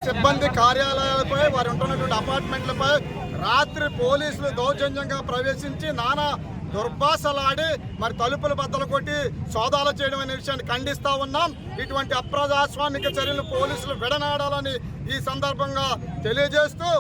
సిబ్బంది కార్యాలయాలపై వారు ఉంటున్నటువంటి అపార్ట్మెంట్లపై రాత్రి పోలీసులు దౌర్జన్యంగా ప్రవేశించి నానా దుర్భాషలాడి మరి తలుపులు బద్దలు కొట్టి సోదాలు చేయడం అనే విషయాన్ని ఖండిస్తూ ఉన్నాం. ఇటువంటి అప్రజాస్వామిక చర్యలు పోలీసులు విడనాడాలని ఈ సందర్భంగా తెలియజేస్తూ,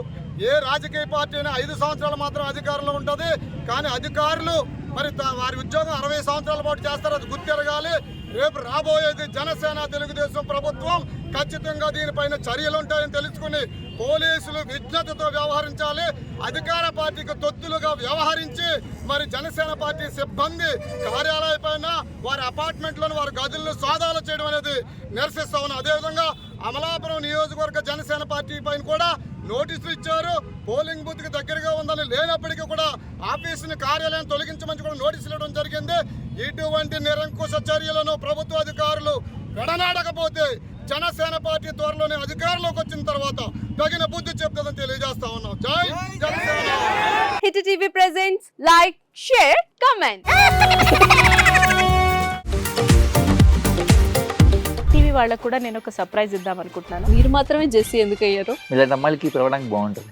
ఏ రాజకీయ పార్టీ అయినా 5 సంవత్సరాలు మాత్రం అధికారంలో ఉంటుంది, కానీ అధికారులు మరి వారి ఉద్యోగం 60 సంవత్సరాల పాటు చేస్తారు. అది గుర్తిరగాలి. రేపు రాబోయేది జనసేన తెలుగుదేశం ప్రభుత్వం. ఖచ్చితంగా దీనిపైన చర్యలు ఉంటాయని తెలుసుకుని పోలీసులు విజ్ఞతతో వ్యవహరించాలి. అధికార పార్టీకి తొత్తులుగా వ్యవహరించి మరి జనసేన పార్టీ సిబ్బంది కార్యాలయపైన వారి అపార్ట్మెంట్లను వారి గదులను సోదాలు చేయడం అనేది నిరసిస్తా ఉన్నాం. అదేవిధంగా అమలాపురం నియోజకవర్గ జనసేన పార్టీ పైన కూడా నోటీసులు ఇచ్చారు. పోలింగ్ బూత్ కి దగ్గరగా ఉందని లేనప్పటికీ కూడా ఆఫీసుని కార్యాలయం తొలగించమని కూడా నోటీసులు ఇవ్వడం జరిగింది. ఇటువంటి నిరంకుశ చర్యలను ప్రభుత్వ అధికారులు విడనాడకపోతే జనసేన పార్టీ త్వరలోనే అధికారంలోకి వచ్చిన తర్వాత తగిన బుద్ధి చెప్తుందని తెలియజేస్తా ఉన్నాం. జై Janasena. Hit TV presents like, share, comment. TV వాళ్ళకు కూడా నేను ఒక సర్ప్రైజ్ ఇద్దాం అనుకుంటున్నాను. మీరు మాత్రమే జెస్సీ ఎందుకు అయ్యారు? ఇలాంటి అమ్మాయిలకి పిలవడానికి బాగుంటుంది.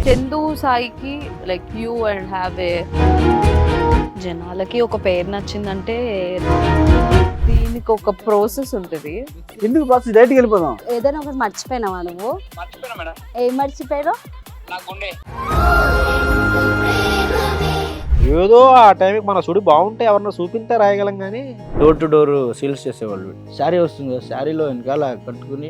చందు సాయికి like you and have a జనాలకి ఒక పేరు నచ్చిందంటే దీనికి ఒక ప్రాసెస్ ఉంటుంది. ఎందుకు బాక్స్ డైరెక్ట్కి వెళ్ళిపోదాం. ఏదైనా ఒకటి మర్చిపోయినావా నువ్వు? ఏం మర్చిపోయావు? ఏదో ఆ టైంకి మన సుడి బాగుంటే ఎవరన్నా చూపిస్తే రాయగలం కానీ డోర్ టు డోర్ సేల్స్ చేసేవాళ్ళు. శారీ వస్తుంది కదా, శారీలో వెనకాల కట్టుకుని